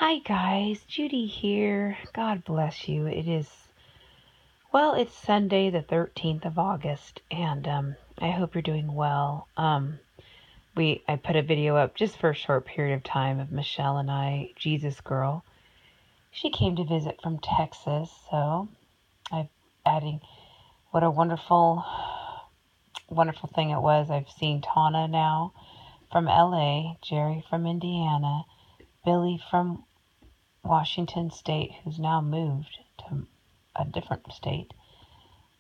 Hi guys, Judy here. God bless you. It's Sunday the 13th of August, and I hope you're doing well. I put a video up just for a short period of time of Michelle and I, Jesus Girl. She came to visit from Texas, so I'm adding what a wonderful, wonderful thing it was. I've seen Tana now from LA, Jerry from Indiana, Billy from Washington State, who's now moved to a different state.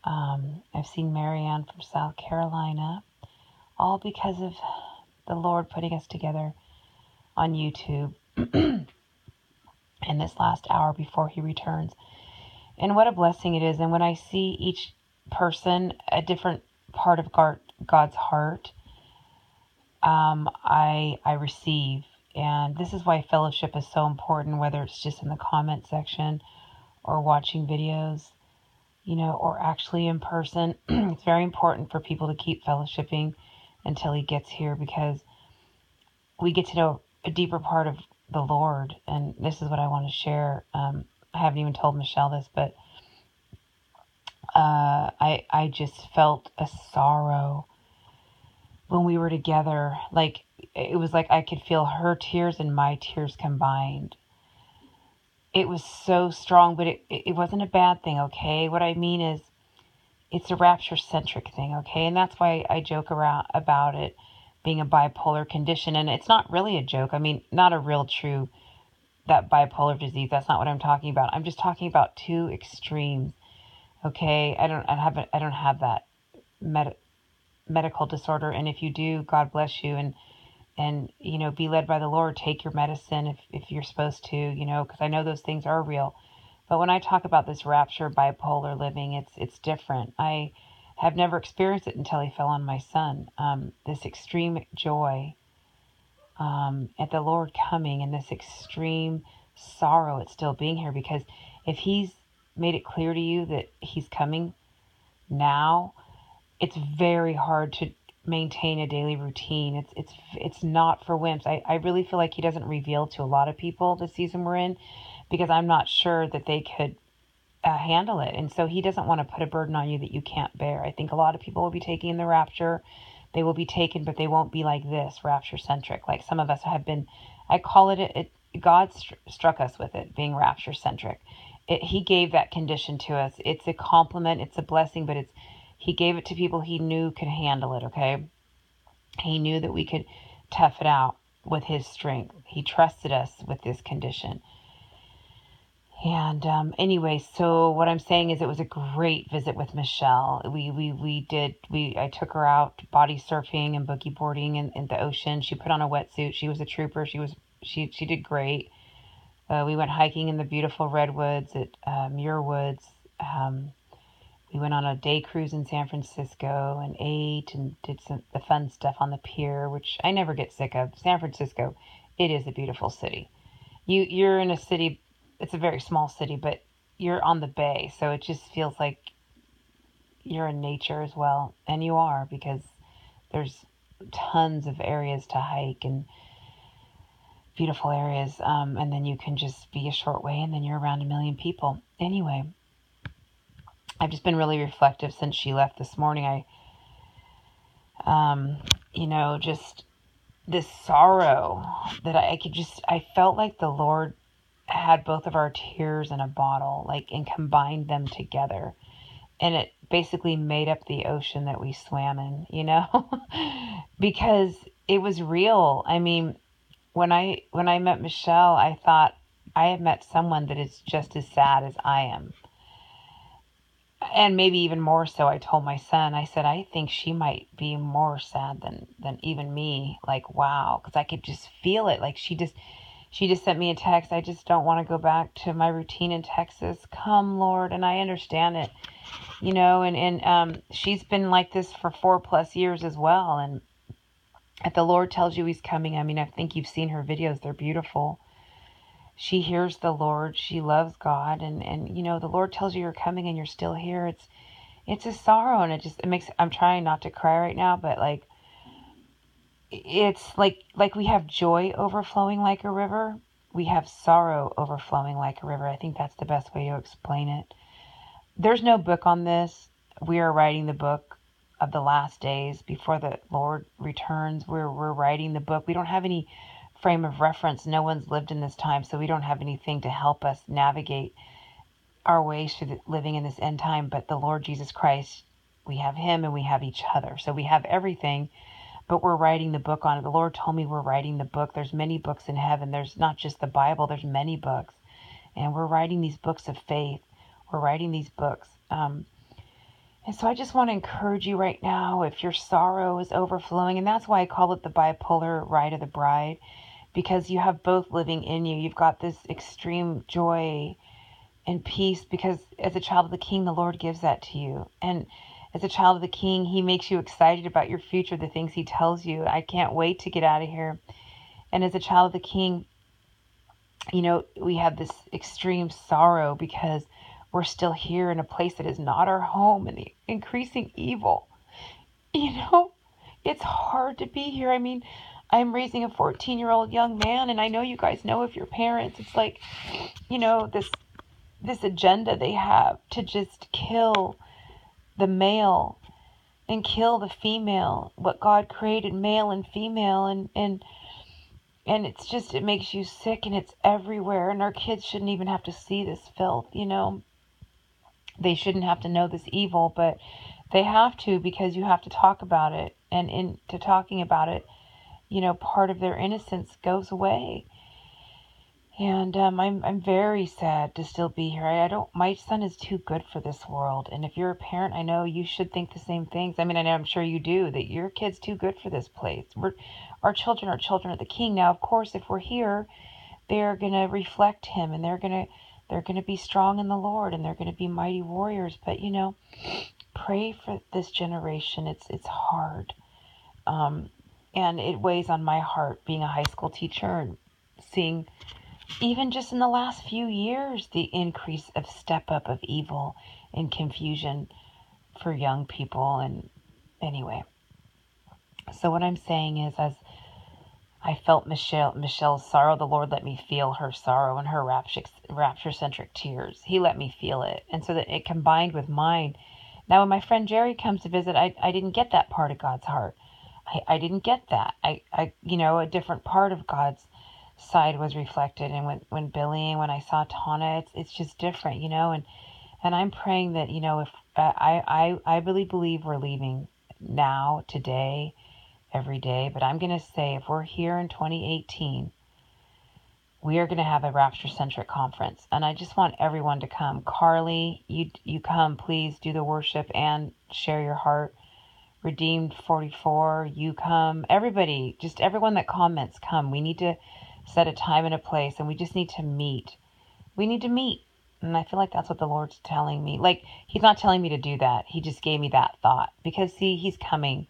I've seen Marianne from South Carolina, all because of the Lord putting us together on YouTube in this last hour before He returns. And what a blessing it is. And when I see each person a different part of God's heart, I receive. And this is why fellowship is so important, whether it's just in the comment section or watching videos, or actually in person. It's very important for people to keep fellowshipping until He gets here, because we get to know a deeper part of the Lord. And this is what I want to share. I haven't even told Michelle this, but I just felt a sorrow when we were together. Like, it was like I could feel her tears and my tears combined. It was so strong, but it wasn't a bad thing, okay? What I mean is, it's a rapture-centric thing, okay? And that's why I joke around about it being a bipolar condition. And it's not really a joke. I mean, not a real true, that bipolar disease. That's not what I'm talking about. I'm just talking about two extremes, okay? I don't have that medical disorder. And if you do, God bless you. And be led by the Lord. Take your medicine if you're supposed to, because I know those things are real. But when I talk about this rapture bipolar living, it's different. I have never experienced it until He fell on my son. This extreme joy at the Lord coming, and this extreme sorrow at still being here. Because if He's made it clear to you that He's coming now, it's very hard to maintain a daily routine. It's not for wimps. I really feel like He doesn't reveal to a lot of people the season we're in, because I'm not sure that they could handle it. And so He doesn't want to put a burden on you that you can't bear. I think a lot of people will be taking the rapture. They will be taken, but they won't be like this, rapture centric. Like some of us have been. I call it God struck us with it, being rapture centric. He gave that condition to us. It's a compliment. It's a blessing, but He gave it to people He knew could handle it, okay? He knew that we could tough it out with His strength. He trusted us with this condition. And anyway, so what I'm saying is, it was a great visit with Michelle. I took her out body surfing and boogie boarding in the ocean. She put on a wetsuit. She was a trooper. She did great. We went hiking in the beautiful redwoods at Muir Woods. We went on a day cruise in San Francisco and ate and did the fun stuff on the pier, which I never get sick of. San Francisco, it is a beautiful city. You're in a city, it's a very small city, but you're on the bay, so it just feels like you're in nature as well. And you are, because there's tons of areas to hike and beautiful areas. And then you can just be a short way and then you're around a million people. Anyway, I've just been really reflective since she left this morning. Just this sorrow that I felt like the Lord had both of our tears in a bottle, and combined them together. And it basically made up the ocean that we swam in, because it was real. I mean, when I met Michelle, I thought I have met someone that is just as sad as I am. And maybe even more so. I told my son, I said, I think she might be more sad than even me. Like, wow. Because I could just feel it. Like, she just sent me a text. I just don't want to go back to my routine in Texas. Come, Lord. And I understand it, and she's been like this for 4+ years as well. And if the Lord tells you He's coming, I mean, I think you've seen her videos. They're beautiful. She hears the Lord. She loves God. And the Lord tells you you're coming and you're still here. It's a sorrow. And it makes, I'm trying not to cry right now, but it's like we have joy overflowing like a river. we have sorrow overflowing like a river. I think that's the best way to explain it. There's no book on this. We are writing the book of the last days before the Lord returns. We're writing the book. We don't have any frame of reference. No one's lived in this time, so we don't have anything to help us navigate our ways through living in this end time. But the Lord Jesus Christ, we have him and we have each other. So we have everything, but we're writing the book on it. The Lord told me we're writing the book. There's many books in heaven. There's not just the Bible. There's many books. And we're writing these books of faith. We're writing these books. And so I just want to encourage you right now, if your sorrow is overflowing, and that's why I call it the bipolar ride of the bride, because you have both living in you. You've got this extreme joy and peace, because as a child of the King, the Lord gives that to you. And as a child of the King, he makes you excited about your future, the things he tells you. I can't wait to get out of here. And as a child of the King, we have this extreme sorrow because we're still here in a place that is not our home, and the increasing evil. It's hard to be here. I mean, I'm raising a 14-year-old young man, and I know you guys know if you're parents, it's like, this agenda they have to just kill the male and kill the female, what God created, male and female, and it's just, it makes you sick, and it's everywhere, and our kids shouldn't even have to see this filth. They shouldn't have to know this evil, but they have to, because you have to talk about it, and into talking about it, part of their innocence goes away. And I'm very sad to still be here. My son is too good for this world. And if you're a parent, I know you should think the same things. I mean, I know, I'm sure you do, that your kid's too good for this place. Our children are children of the King. Now, of course, if we're here, they're going to reflect him, and they're going to be strong in the Lord, and they're going to be mighty warriors. But, pray for this generation. It's hard. And it weighs on my heart, being a high school teacher and seeing, even just in the last few years, the increase of step up of evil and confusion for young people. And anyway, so what I'm saying is, as I felt Michelle's sorrow, the Lord let me feel her sorrow and her rapture-centric tears. He let me feel it. And so that it combined with mine. Now, when my friend Jerry comes to visit, I didn't get that part of God's heart. I didn't get that. A different part of God's side was reflected. And when Billy, and when I saw Tana, it's just different, and I'm praying that, if I really believe we're leaving now, today, every day. But I'm going to say, if we're here in 2018, we are going to have a Rapture-centric conference. And I just want everyone to come. Carly, you come, please do the worship and share your heart. Redeemed 44, you come. Everybody, just everyone that comments, come. We need to set a time and a place, and we just need to meet. We need to meet. And I feel like that's what the Lord's telling me. Like, he's not telling me to do that. He just gave me that thought. Because, see, he's coming.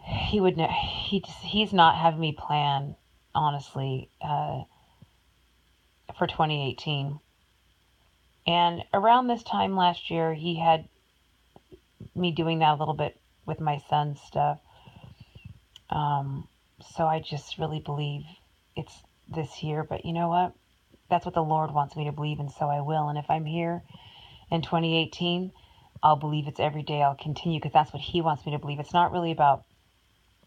He would know. He's not having me plan, honestly, for 2018. And around this time last year, he had me doing that a little bit with my son's stuff. So I just really believe it's this year. But you know what? That's what the Lord wants me to believe, and so I will. And if I'm here in 2018, I'll believe it's every day. I'll continue, because that's what he wants me to believe. It's not really about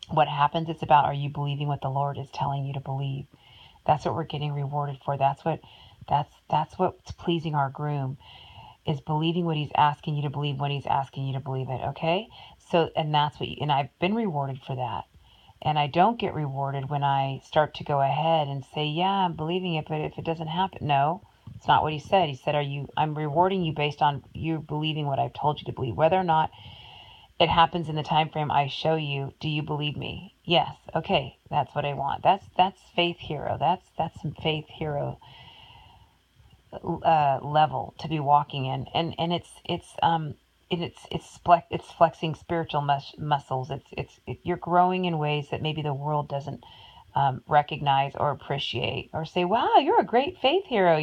what happens. It's about, are you believing what the Lord is telling you to believe? That's what we're getting rewarded for. That's what's pleasing our groom, is believing what he's asking you to believe when he's asking you to believe it. Okay? So, and that's what, and I've been rewarded for that. And I don't get rewarded when I start to go ahead and say, yeah, I'm believing it, but if it doesn't happen, no, it's not what he said. He said, I'm rewarding you based on you believing what I've told you to believe. Whether or not it happens in the time frame I show you, do you believe me? Yes. Okay, that's what I want. That's faith hero. That's some faith hero level to be walking in, and it's flexing spiritual muscles. You're growing in ways that maybe the world doesn't recognize or appreciate, or say, wow, you're a great faith hero,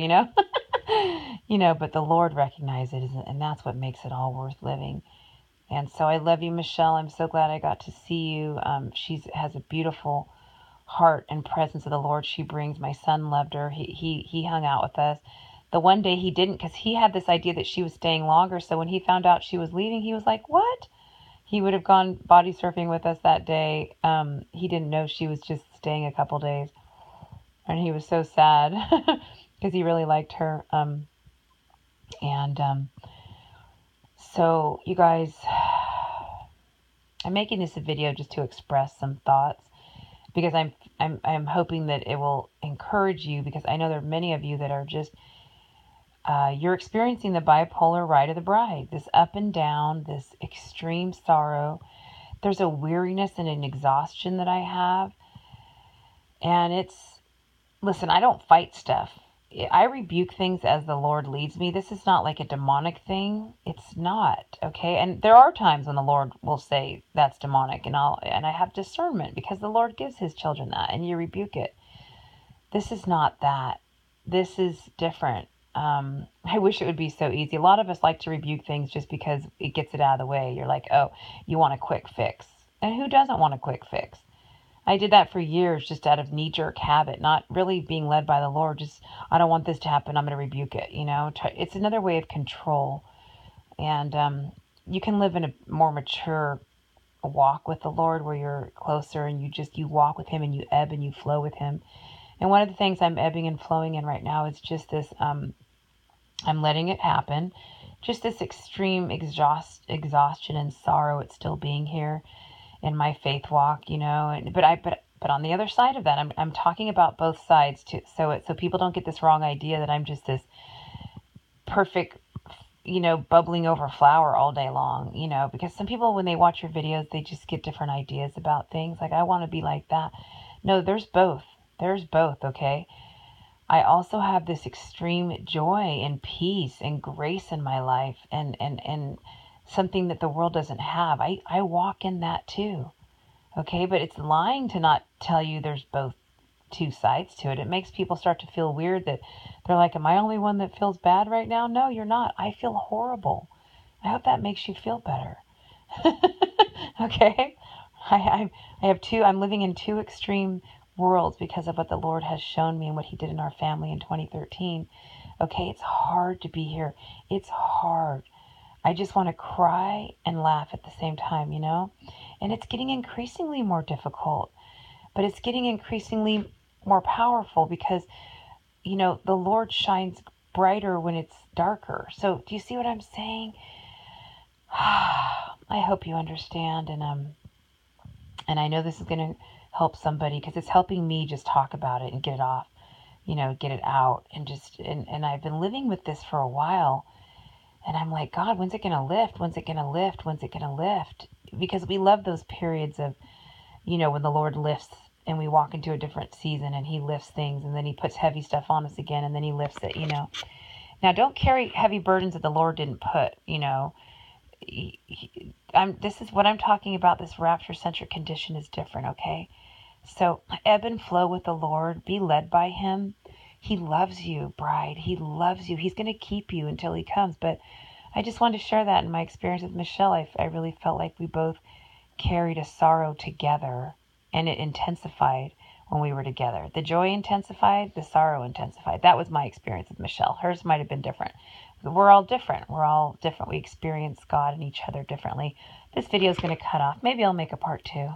but the Lord recognizes it, and that's what makes it all worth living. And so I love you, Michelle. I'm so glad I got to see you. She has a beautiful heart and presence of the Lord she brings. My son loved her. He hung out with us. The one day he didn't, because he had this idea that she was staying longer. So when he found out she was leaving, he was like, "What?" He would have gone body surfing with us that day. He didn't know she was just staying a couple days, and he was so sad because he really liked her. And so you guys, I'm making this a video just to express some thoughts, because I'm hoping that it will encourage you, because I know there are many of you that are just you're experiencing the bipolar ride of the bride, this up and down, this extreme sorrow. There's a weariness and an exhaustion that I have, and listen, I don't fight stuff. I rebuke things as the Lord leads me. This is not like a demonic thing. It's not, okay? And there are times when the Lord will say that's demonic, and I have discernment, because the Lord gives his children that, and you rebuke it. This is not that. This is different. I wish it would be so easy. A lot of us like to rebuke things just because it gets it out of the way. You're like, oh, you want a quick fix. And who doesn't want a quick fix? I did that for years, just out of knee-jerk habit, not really being led by the Lord. Just, I don't want this to happen, I'm going to rebuke it, It's another way of control. And you can live in a more mature walk with the Lord, where you're closer and you walk with him, and you ebb and you flow with him. And one of the things I'm ebbing and flowing in right now is just this, I'm letting it happen. Just this extreme exhaustion and sorrow at still being here in my faith walk, but on the other side of that, I'm talking about both sides too, so people don't get this wrong idea that I'm just this perfect, bubbling over flower all day long, because some people, when they watch your videos, they just get different ideas about things. Like, I want to be like that. No, there's both. There's both, okay? I also have this extreme joy and peace and grace in my life, and something that the world doesn't have. I walk in that too. Okay, but it's lying to not tell you there's both two sides to it. It makes people start to feel weird, that they're like, am I only one that feels bad right now? No, you're not. I feel horrible. I hope that makes you feel better. Okay? I have I'm living in two extreme worlds because of what the Lord has shown me and what he did in our family in 2013. Okay, it's hard to be here. It's hard. I just want to cry and laugh at the same time, And it's getting increasingly more difficult, but it's getting increasingly more powerful, because, the Lord shines brighter when it's darker. So do you see what I'm saying? I hope you understand. And I know this is going to help somebody, because it's helping me just talk about it and get it off, get it out. And I've been living with this for a while. And I'm like, God, when's it going to lift? When's it going to lift? When's it going to lift? Because we love those periods of, when the Lord lifts and we walk into a different season, and he lifts things, and then he puts heavy stuff on us again, and then he lifts it, Now, don't carry heavy burdens that the Lord didn't put, This is what I'm talking about. This rapture-centric condition is different, okay? So ebb and flow with the Lord. Be led by him. He loves you, bride. He loves you. He's going to keep you until he comes. But I just wanted to share that in my experience with Michelle. I really felt like we both carried a sorrow together, and it intensified when we were together. The joy intensified, the sorrow intensified. That was my experience with Michelle. Hers might have been different. We're all different. We're all different. We experience God and each other differently. This video is going to cut off. Maybe I'll make a part 2.